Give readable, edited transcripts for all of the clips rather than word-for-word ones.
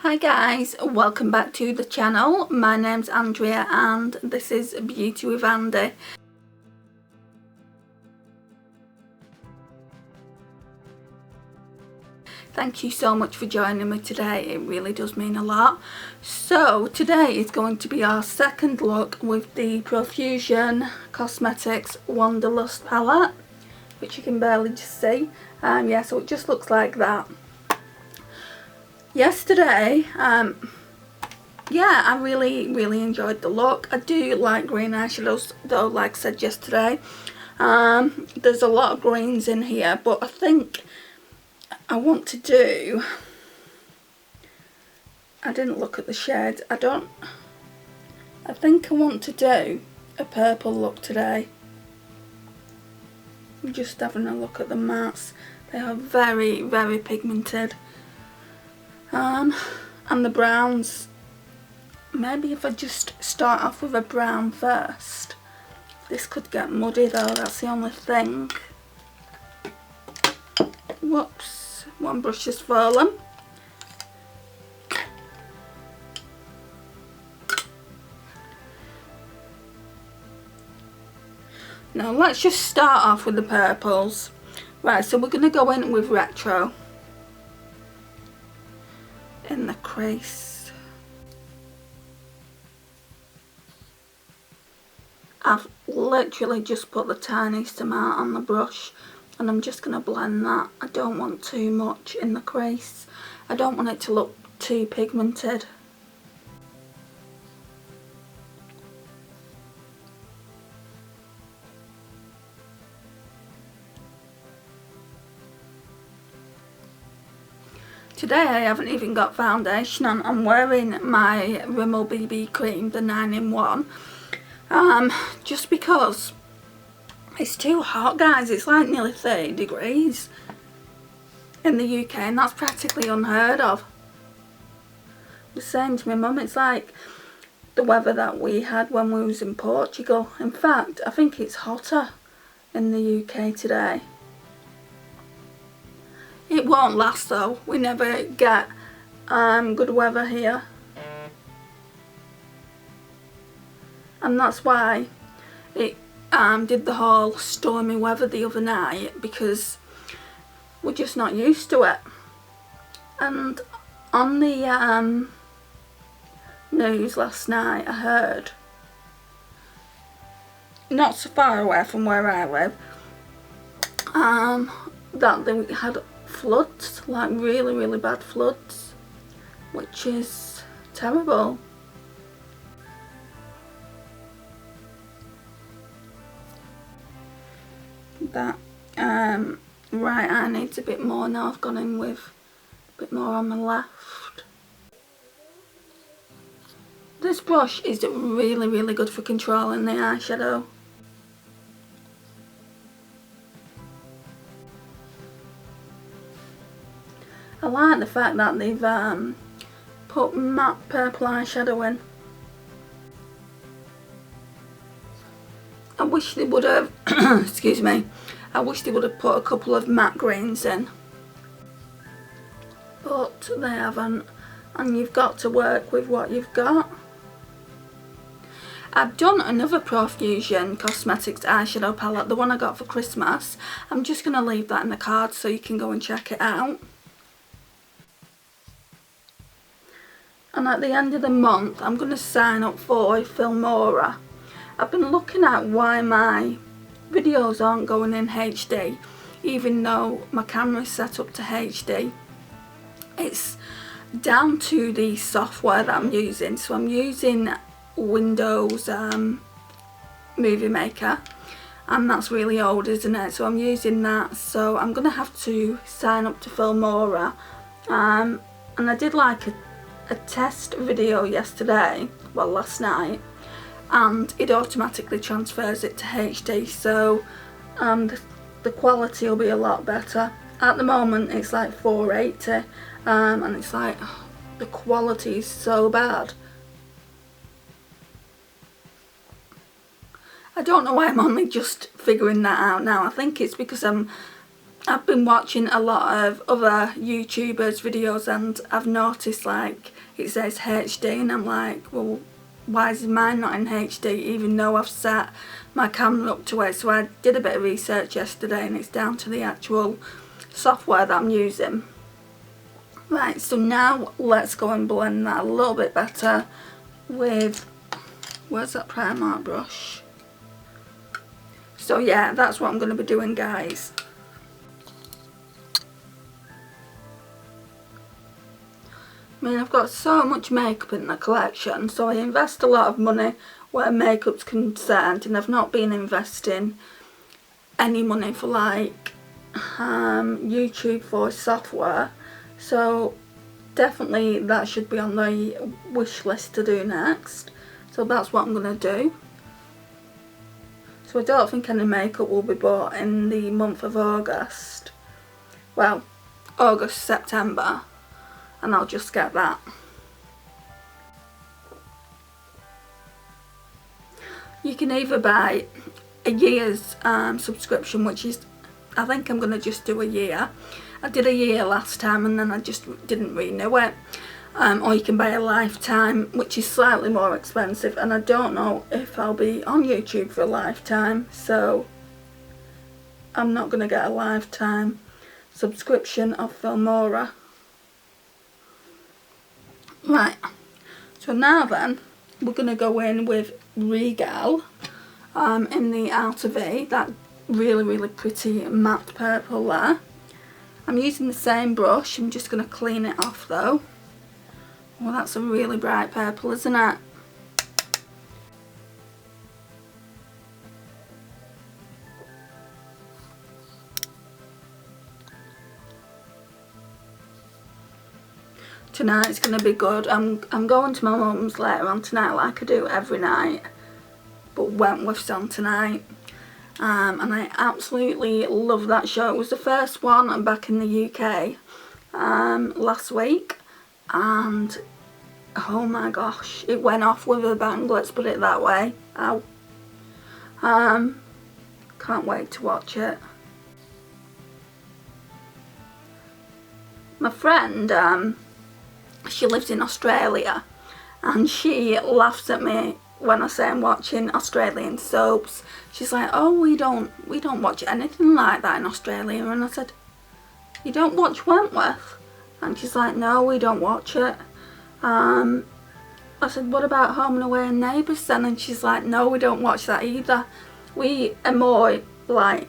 Hi guys, welcome back to the channel. My name's Andrea and this is Beauty with Andy. Thank you so much for joining me today, it really does mean a lot. So today is going to be our second look with the Profusion Cosmetics Wanderlust palette, which you can barely just see. Yeah, so it just looks like that. Yesterday, yeah, I really enjoyed the look. I do like green eyeshadows though, like I said yesterday. There's a lot of greens in here, but I think I want to do, I didn't look at the shades, I think I want to do a purple look today. I'm just having a look at the mattes. They are very pigmented. And the browns, maybe if I just start off with a brown first. This could get muddy though, that's the only thing. Whoops, one brush has fallen. Now let's just start off with the purples. Right, so we're going to go in with Retro in the crease. I've literally just put the tiniest amount on the brush and I'm just going to blend that. I don't want too much in the crease. I don't want it to look too pigmented. Today I haven't even got foundation on. I'm wearing my Rimmel BB cream, the 9-in-1. Just because it's too hot, guys. It's like nearly 30 degrees in the UK and that's practically unheard of. I was saying to my mum, it's like the weather that we had when we was in Portugal. In fact, I think it's hotter in the UK today. It won't last though, we never get good weather here. And that's why it did the whole stormy weather the other night, because we're just not used to it. And on the news last night I heard, not so far away from where I live, that they had floods, like really bad floods, which is terrible. That right eye needs a bit more now. I've gone in with a bit more on the left. This brush is really good for controlling the eyeshadow. I like the fact that they've put matte purple eyeshadow in. I wish they would have, excuse me, I wish they would have put a couple of matte greens in. But they haven't, and you've got to work with what you've got. I've done another Profusion Cosmetics eyeshadow palette, the one I got for Christmas. I'm just going to leave that in the card so you can go and check it out. And at the end of the month I'm going to sign up for Filmora. I've been looking at why my videos aren't going in HD even though my camera is set up to HD. It's down to the software that I'm using. So I'm using Windows Movie Maker and that's really old, isn't it? So I'm using that, so I'm going to have to sign up to Filmora. And I did like a test video yesterday, well last night, and it automatically transfers it to HD, so the quality will be a lot better. At the moment it's like 480 and it's like the quality is so bad. I don't know why I'm only just figuring that out now. I think it's because I'm I've been watching a lot of other YouTubers videos and I've noticed like it says HD and I'm like, well, why is mine not in HD even though I've set my camera up to it? So I did a bit of research yesterday and it's down to the actual software that I'm using. Right, so now let's go and blend that a little bit better with, where's that Primark brush? So yeah, that's what I'm going to be doing, guys. I mean, I've got so much makeup in the collection, so I invest a lot of money where makeup's concerned, and I've not been investing any money for like YouTube voice software, so definitely that should be on the wish list to do next. So that's what I'm going to do. So I don't think any makeup will be bought in the month of August. Well, August, September. And I'll just get that. You can either buy a year's subscription, which is, I think I'm going to just do a year. I did a year last time and then I just didn't renew it. Or you can buy a lifetime, which is slightly more expensive, and I don't know if I'll be on YouTube for a lifetime, so I'm not going to get a lifetime subscription of Filmora. Right, so now then, we're going to go in with Regal in the Outer V, that really pretty matte purple there. I'm using the same brush, I'm just going to clean it off though. Well, that's a really bright purple, isn't it? Tonight's going to be good. I'm going to my mum's later on tonight like I do every night, but Wentworth's on tonight. And I absolutely love that show. It was the first one back in the UK last week, and oh my gosh, it went off with a bang, let's put it that way. Ow. Can't wait to watch it. My friend, she lives in Australia and she laughs at me when I say I'm watching Australian soaps. She's like, oh, we don't watch anything like that in Australia. And I said, you don't watch Wentworth? And she's like, no, we don't watch it. I said, what about Home and Away and Neighbours then? And she's like, no, we don't watch that either. We are more like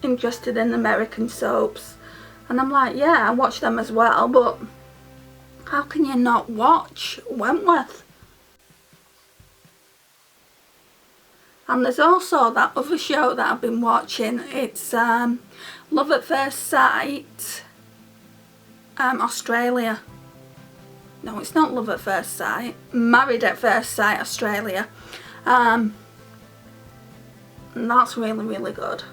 interested in American soaps. And I'm like, yeah, I watch them as well, but how can you not watch Wentworth? And there's also that other show that I've been watching. It's Love at First Sight, Australia. No, it's not Love at First Sight. Married at First Sight, Australia. And that's really good.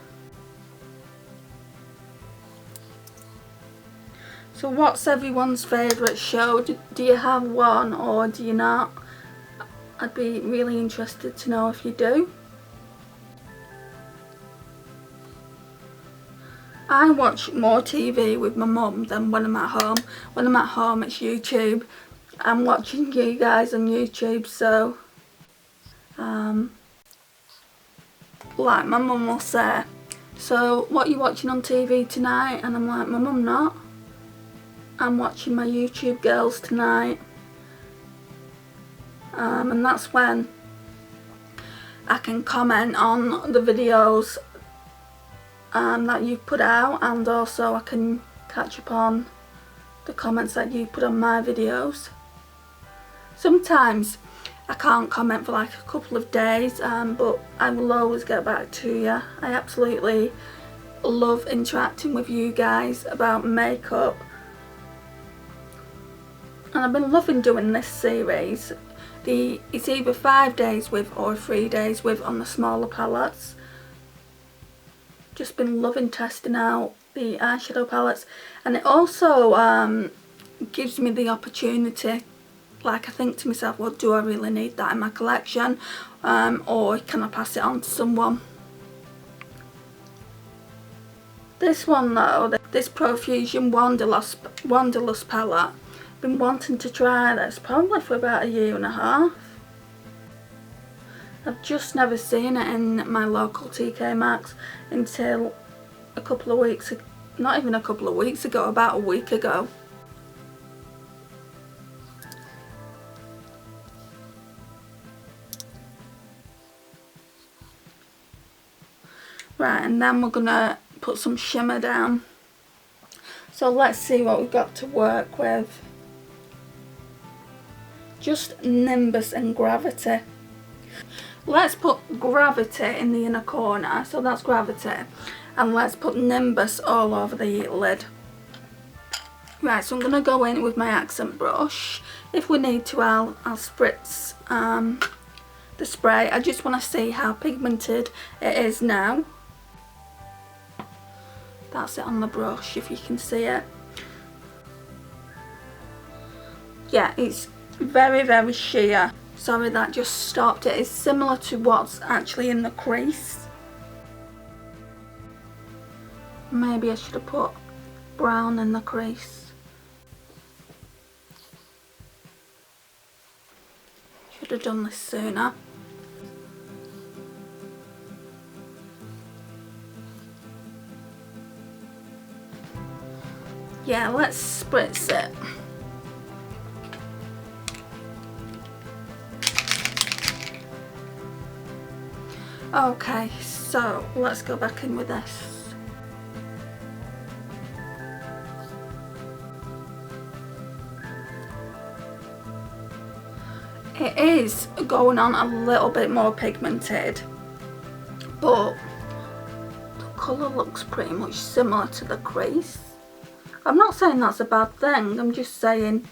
So what's everyone's favourite show? Do you have one or do you not? I'd be really interested to know if you do. I watch more TV with my mum than when I'm at home. When I'm at home it's YouTube. I'm watching you guys on YouTube, so like my mum will say, so what are you watching on TV tonight? And I'm like, my mum not. I'm watching my YouTube girls tonight. And that's when I can comment on the videos that you've put out, and also I can catch up on the comments that you put on my videos. Sometimes I can't comment for like a couple of days, but I will always get back to you. I absolutely love interacting with you guys about makeup, and I've been loving doing this series. It's either 5 days with or 3 days with on the smaller palettes. Just been loving testing out the eyeshadow palettes, and it also gives me the opportunity, like I think to myself, well, do I really need that in my collection, or can I pass it on to someone? This one though, this Profusion Wanderlust palette, been wanting to try this probably for about a year and a half. I've just never seen it in my local TK Maxx until a couple of weeks, not even a couple of weeks ago, about a week ago. Right, and then we're gonna put some shimmer down. So let's see what we've got to work with. Just Nimbus and Gravity. Let's put Gravity in the inner corner, so that's Gravity. And let's put Nimbus all over the lid. Right, so I'm going to go in with my accent brush. If we need to, I'll spritz the spray. I just want to see how pigmented it is now. That's it on the brush, if you can see it. Yeah, it's very, very sheer. Sorry, that just stopped. It is similar to what's actually in the crease. Maybe I should have put brown in the crease. Should have done this sooner. Yeah, let's spritz it. Okay, so let's go back in with this. It is going on a little bit more pigmented, but the colour looks pretty much similar to the crease. I'm not saying that's a bad thing, I'm just saying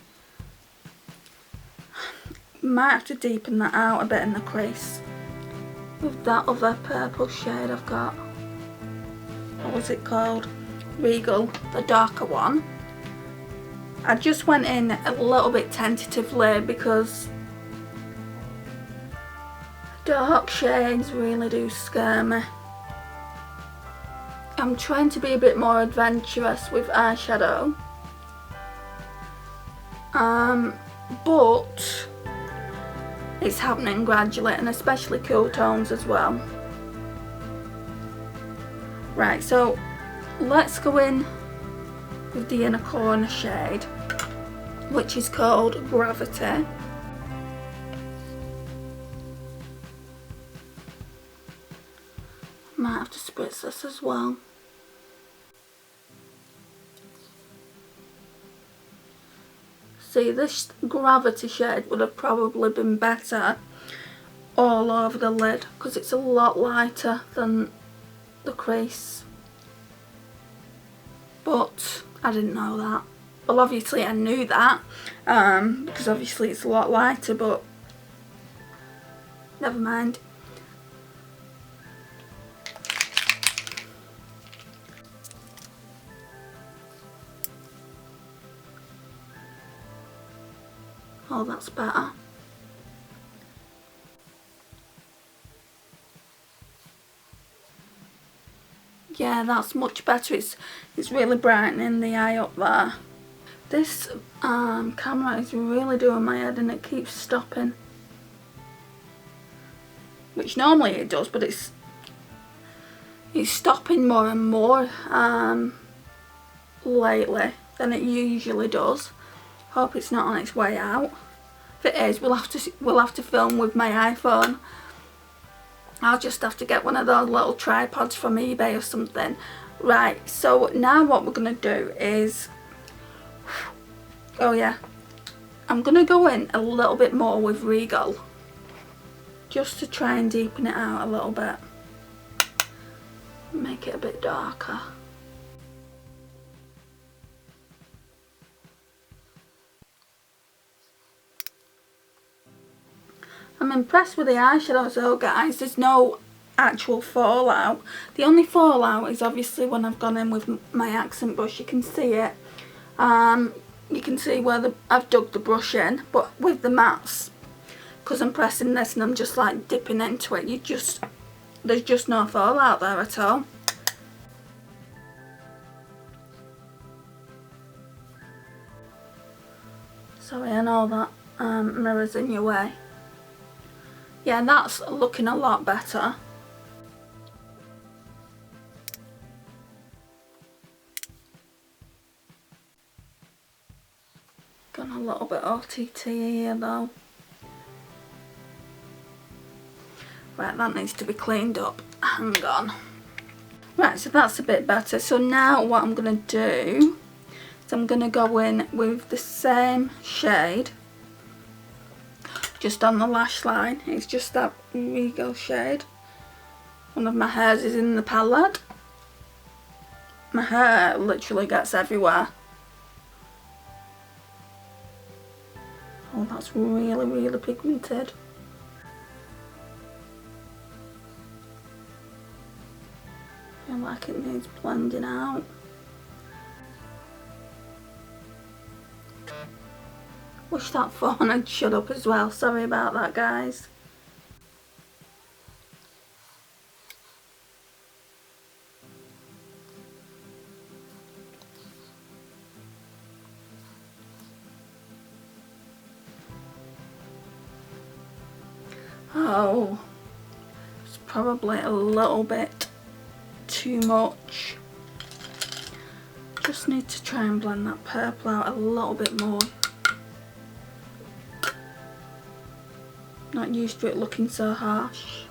you might have to deepen that out a bit in the crease. With that other purple shade I've got, what was it called? Regal, the darker one. I just went in a little bit tentatively because dark shades really do scare me. I'm trying to be a bit more adventurous with eyeshadow, but it's happening gradually, and especially cool tones as well. Right, so let's go in with the inner corner shade, which is called Gravity. Might have to spritz this as well. See, this Gravity shade would have probably been better all over the lid because it's a lot lighter than the crease. But I didn't know that. Well, obviously I knew that because obviously it's a lot lighter, but never mind. Oh, that's better. Yeah, that's much better. It's really brightening the eye up there. This camera is really doing my head and it keeps stopping. Which normally it does, but it's stopping more and more lately than it usually does. Hope it's not on its way out. If it is, we'll have to film with my iPhone. I'll just have to get one of those little tripods from eBay or something. Right, so now what we're going to do is, oh yeah, I'm going to go in a little bit more with Regal, just to try and deepen it out a little bit, make it a bit darker. I'm impressed with the eyeshadows though, guys. There's no actual fallout. The only fallout is obviously when I've gone in with my accent brush. You can see it. You can see where I've dug the brush in, but with the mattes, because I'm pressing this and I'm just like dipping into it, there's just no fallout there at all. Sorry, I know that mirror's in your way. Yeah, that's looking a lot better. Got a little bit OTT here though. Right, that needs to be cleaned up. Hang on. Right, so that's a bit better. So now what I'm going to do is I'm going to go in with the same shade just on the lash line. It's just that Regal shade. One of my hairs is in the palette. My hair literally gets everywhere. Oh, that's really, really pigmented. I feel like it needs blending out. Wish that phone had shut up as well. Sorry about that, guys. Oh, it's probably a little bit too much. Just need to try and blend that purple out a little bit more. Not used to it looking so harsh.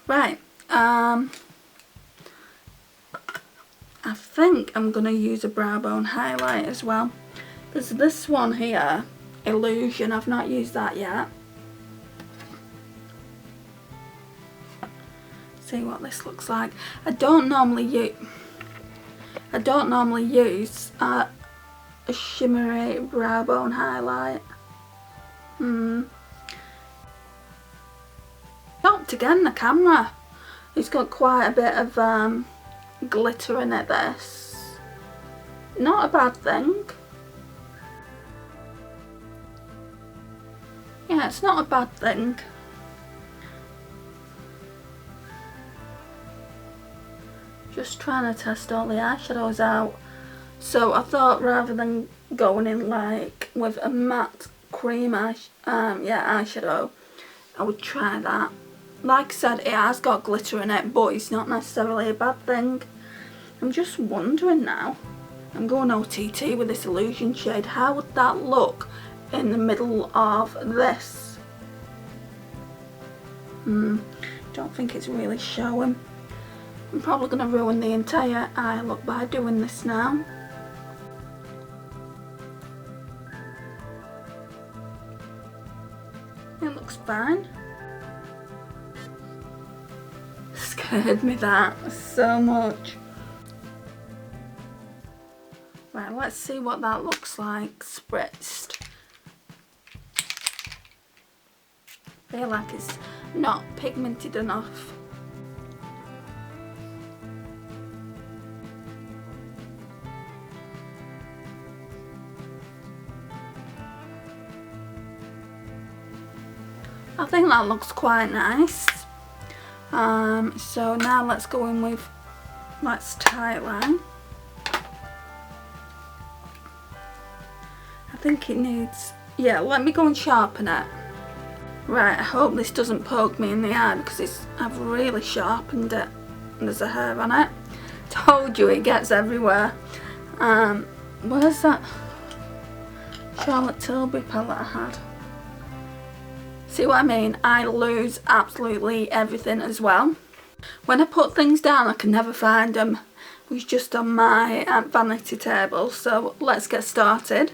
Right, I think I'm going to use a brow bone highlight as well. There's this one here, Illusion. I've not used that yet. See what this looks like. I don't normally use a shimmery brow bone highlight. Chopped again, the camera. It's got quite a bit of glitter in it, this. Not a bad thing. Yeah, it's not a bad thing. Just trying to test all the eyeshadows out. So I thought rather than going in like with a matte cream eyeshadow, I would try that. Like I said, it has got glitter in it, but it's not necessarily a bad thing. I'm just wondering now, I'm going OTT with this Illusion shade, how would that look in the middle of this? Don't think it's really showing. I'm probably going to ruin the entire eye look by doing this now. It looks fine. Scared me that so much. Right, let's see what that looks like spritzed. I feel like it's not pigmented enough. I think that looks quite nice. So now let's go in with, let's tightline. I think it needs, yeah, let me go and sharpen it. Right, I hope this doesn't poke me in the eye because I've really sharpened it. And there's a hair on it. Told you it gets everywhere. Where's that Charlotte Tilbury palette I had? See what I mean? I lose absolutely everything as well. When I put things down I can never find them. It was just on my vanity table. So let's get started.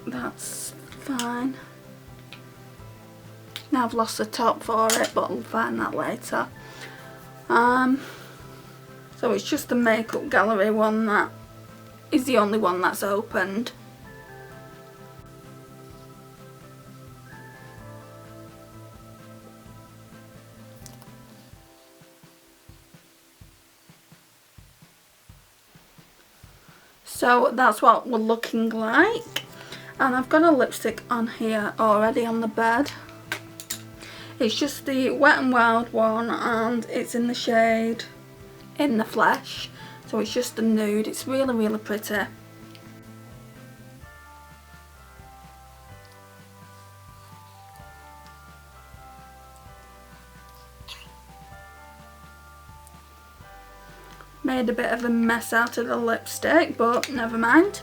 That's fine. Now I've lost the top for it, but I'll find that later. So it's just the Makeup Gallery one that is the only one that's opened. So that's what we're looking like. And I've got a lipstick on here already on the bed. It's just the Wet n Wild one, and it's in the shade In the Flesh. So it's just a nude. It's really, really pretty. Made a bit of a mess out of the lipstick, but never mind.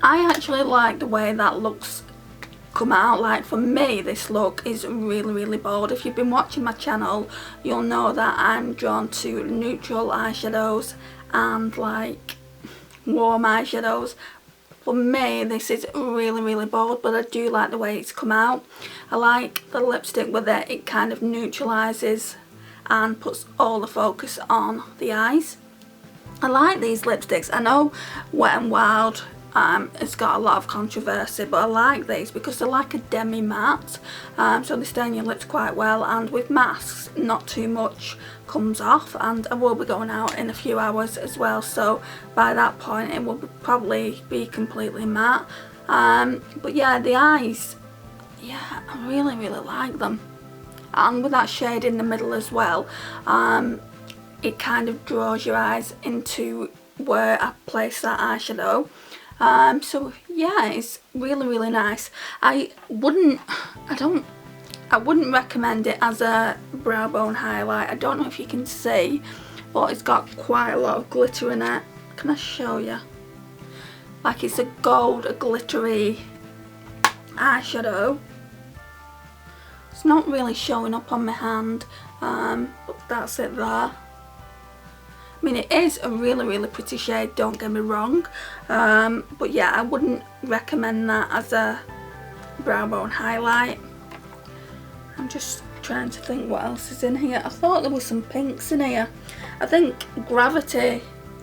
I actually like the way that looks come out. Like, for me, this look is really, really bold. If you've been watching my channel, you'll know that I'm drawn to neutral eyeshadows and like warm eyeshadows. For me, this is really, really bold, but I do like the way it's come out. I like the lipstick with it. It kind of neutralises and puts all the focus on the eyes. I like these lipsticks. I know Wet n Wild it's got a lot of controversy, but I like these because they're like a demi matte, so they stay on your lips quite well, and with masks not too much comes off. And I will be going out in a few hours as well, so by that point it will probably be completely matte. But yeah, the eyes, yeah, I really, really like them. And with that shade in the middle as well, it kind of draws your eyes into where I place that eyeshadow. So yeah, it's really, really nice. I wouldn't recommend it as a brow bone highlight. I don't know if you can see, but it's got quite a lot of glitter in it. Can I show you? Like, it's a gold, a glittery eyeshadow. It's not really showing up on my hand, but that's it there. I mean, it is a really, really pretty shade, don't get me wrong, but yeah, I wouldn't recommend that as a brow bone highlight. I'm just trying to think what else is in here. I thought there were some pinks in here. I think Gravity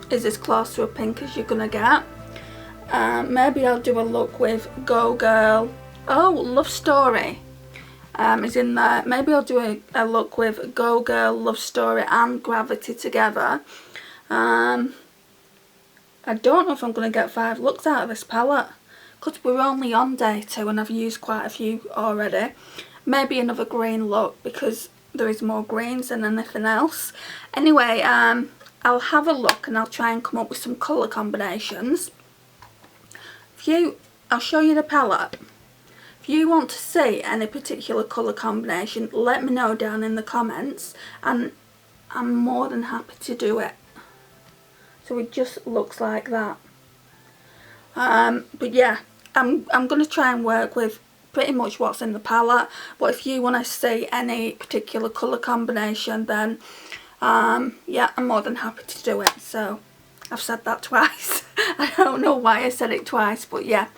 is as close to a pink as you're gonna get. Maybe I'll do a look with Go Girl. Oh, Love Story is in there. Maybe I'll do a look with Go Girl, Love Story and Gravity together. I don't know if I'm going to get 5 looks out of this palette, because we're only on day 2 and I've used quite a few already. Maybe another green look, because there is more greens than anything else. Anyway, I'll have a look and I'll try and come up with some colour combinations. I'll show you the palette. If you want to see any particular colour combination, let me know down in the comments, and I'm more than happy to do it. So it just looks like that. But yeah, I'm going to try and work with pretty much what's in the palette, but if you want to see any particular colour combination, then yeah, I'm more than happy to do it. So I've said that twice. I don't know why I said it twice, but yeah.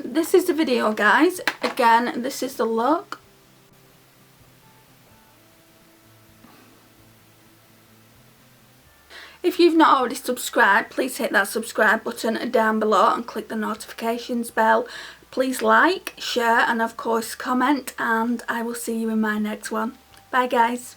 This is the video, guys. Again, this is the look. If you've not already subscribed, please hit that subscribe button down below and click the notifications bell. Please like, share and of course comment, and I will see you in my next one. Bye guys.